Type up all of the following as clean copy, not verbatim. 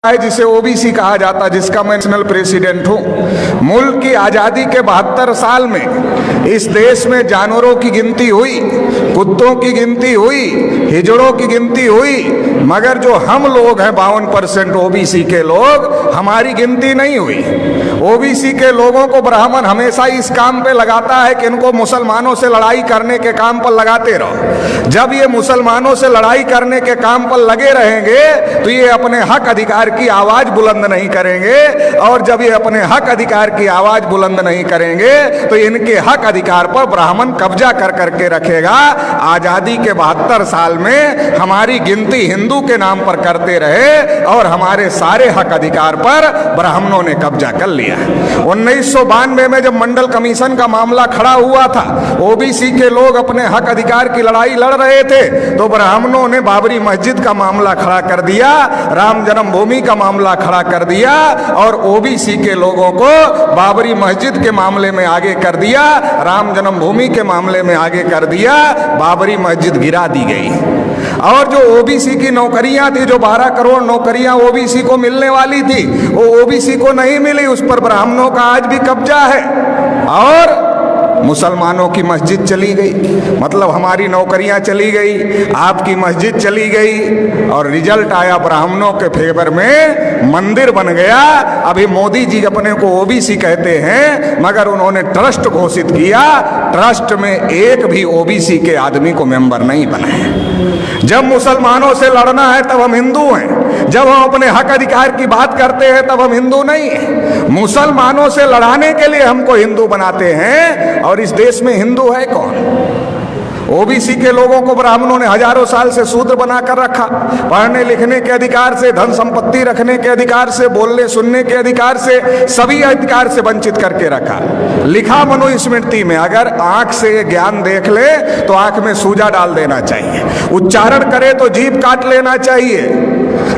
है जिसे ओबीसी कहा जाता, जिसका मैं नेशनल प्रेसिडेंट हूं। मुल्क की आजादी के 72 साल में इस देश में जानवरों की गिनती हुई, कुत्तों की गिनती हुई, हिजड़ों की गिनती हुई, मगर जो हम लोग हैं 52% ओबीसी के लोग, हमारी गिनती नहीं हुई। ओबीसी के लोगों को ब्राह्मण हमेशा इस काम पे लगाता है कि इनको मुसलमानों से लड़ाई करने के काम पर लगाते रहो। जब ये मुसलमानों से लड़ाई करने के काम पर लगे रहेंगे तो ये अपने हक अधिकार की आवाज बुलंद नहीं करेंगे, और जब ये अपने हक अधिकार की आवाज बुलंद नहीं करेंगे तो इनके हक अधिकार पर ब्राह्मण कब्जा कर करके रखेगा। आजादी के 72 साल में हमारी गिनती हिंदू के नाम पर करते रहे और हमारे सारे हक अधिकार पर ब्राह्मणों ने कब्जा कर लिया। 1992 में जब मंडल कमीशन का मामला खड़ा हुआ था, ओबीसी के लोग अपने हक अधिकार की लड़ाई लड़ रहे थे, तो ब्राह्मणों ने बाबरी मस्जिद का मामला खड़ा कर दिया, राम जन्मभूमि का मामला खड़ा कर दिया, और ओबीसी के लोगों को बाबरी मस्जिद के मामले में आगे कर दिया, राम जन्मभूमि के मामले में आगे कर दिया। बाबरी मस्जिद गिरा दी गई। और जो ओबीसी की नौकरियां थी, जो 12 करोड़ नौकरियां ओबीसी को मिलने वाली थी, वो ओबीसी को नहीं मिली, उस पर ब्राह्मणों का आज भी कब्जा है। और मुसलमानों की मस्जिद चली गई, मतलब हमारी नौकरियां चली गई, आपकी मस्जिद चली गई, और रिजल्ट आया ब्राह्मणों के फेवर में, मंदिर बन गया। अभी मोदी जी अपने को ओबीसी कहते हैं, मगर उन्होंने ट्रस्ट घोषित किया, ट्रस्ट में एक भी ओबीसी के आदमी को मेंबर नहीं बनाए। जब मुसलमानों से लड़ना है तब हम हिंदू हैं, जब हम अपने हक अधिकार की बात करते हैं तब हम हिंदू नहीं हैं। मुसलमानों से लड़ाने के लिए हमको हिंदू बनाते हैं, और इस देश में हिंदू है कौन? ओबीसी के लोगों को ब्राह्मणों ने हजारों साल से शूद्र बनाकर रखा, पढ़ने लिखने के अधिकार से, धन संपत्ति रखने के अधिकार से, बोलने सुनने के अधिकार से, सभी अधिकार से वंचित करके रखा। लिखा मनुस्मृति में, अगर आंख से ज्ञान देख ले तो आंख में सूजा डाल देना चाहिए, उच्चारण करे तो जीभ काट लेना चाहिए,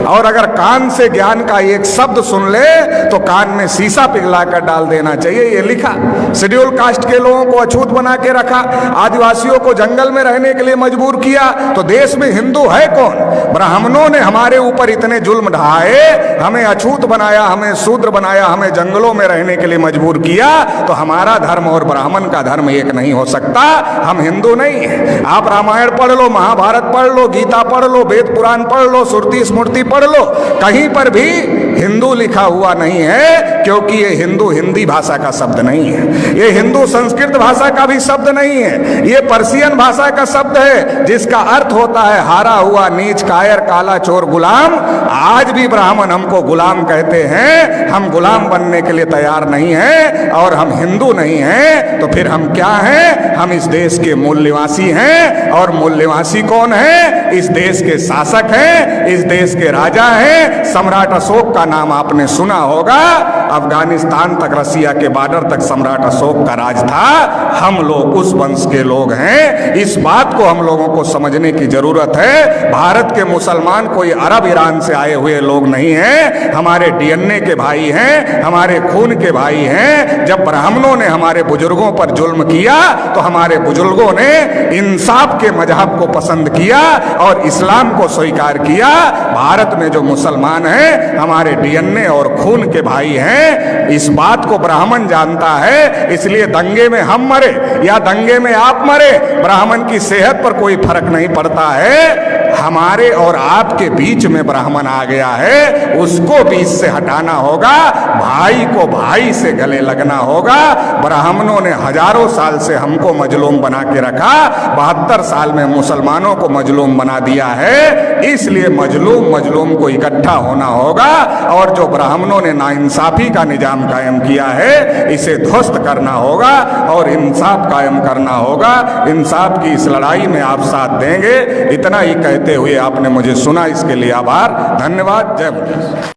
और अगर कान से ज्ञान का एक शब्द सुन ले तो कान में शीशा पिघलाकर डाल देना चाहिए, ये लिखा। शेड्यूल कास्ट के लोगों को अछूत बना के रखा, आदिवासियों को जंगल में रहने के लिए मजबूर किया, तो देश में हिंदू है कौन? ब्राह्मणों ने हमारे ऊपर इतने जुल्म ढाए, हमें अछूत बनाया, हमें शूद्र बनाया, हमें जंगलों में रहने के लिए मजबूर किया, तो हमारा धर्म और ब्राह्मण का धर्म एक नहीं हो सकता। हम हिंदू नहीं है। आप रामायण पढ़ लो, महाभारत पढ़ लो, गीता पढ़ लो, वेद पुराण पढ़ लो, श्रुति स्मृति पढ़ लो, कहीं पर भी हिंदू लिखा हुआ नहीं है, क्योंकि ये हिंदू हिंदी भाषा का शब्द नहीं है, ये हिंदू संस्कृत भाषा का भी शब्द नहीं है, ये पर्शियन भाषा का शब्द है, जिसका अर्थ होता है हारा हुआ, नीच, कायर, काला, चोर, गुलाम। आज भी ब्राह्मण हमको गुलाम कहते हैं, हम गुलाम बनने के लिए तैयार नहीं हैं, और हम हिंदू नहीं हैं, तो फिर हम क्या हैं? हम इस देश के मूल निवासी हैं, और मूल निवासी कौन है? इस देश के शासक हैं, इस देश के राजा हैं। सम्राट अशोक का नाम आपने सुना होगा, अफगानिस्तान तक, रसिया के बॉर्डर तक सम्राट अशोक का राज था। हम लोग उस वंश के लोग हैं। इस बात को हम लोगों को समझने की जरूरत है। भारत के मुसलमान कोई अरब ईरान से आए हुए लोग नहीं हैं, हमारे डीएनए के भाई हैं, हमारे खून के भाई हैं। जब ब्राह्मणों ने हमारे बुजुर्गों पर जुल्म किया तो हमारे बुजुर्गों ने इंसाफ के मजहब को पसंद किया और इस्लाम को स्वीकार किया। भारत में जो मुसलमान हैं हमारे डीएनए और खून के भाई हैं, इस बात को ब्राह्मण जानता है। इसलिए दंगे में हम मरे या दंगे में आप मरे, ब्राह्मण की सेहत पर कोई फर्क नहीं पड़ता है। हमारे और आपके बीच में ब्राह्मण आ गया है, उसको बीच से हटाना होगा, भाई को भाई से गले लगना होगा। ब्राह्मणों ने हजारों साल से हमको मजलूम बना के रखा, 72 साल में मुसलमानों को मजलूम बना दिया है। इसलिए मजलूम को इकट्ठा होना होगा, और जो ब्राह्मणों ने नाइंसाफी का निजाम कायम किया है, इसे ध्वस्त करना होगा और इंसाफ कायम करना होगा। इंसाफ की इस लड़ाई में आप साथ देंगे, इतना ही कहते हुए आपने मुझे सुना, इसके लिए आभार, धन्यवाद। जय मुनि।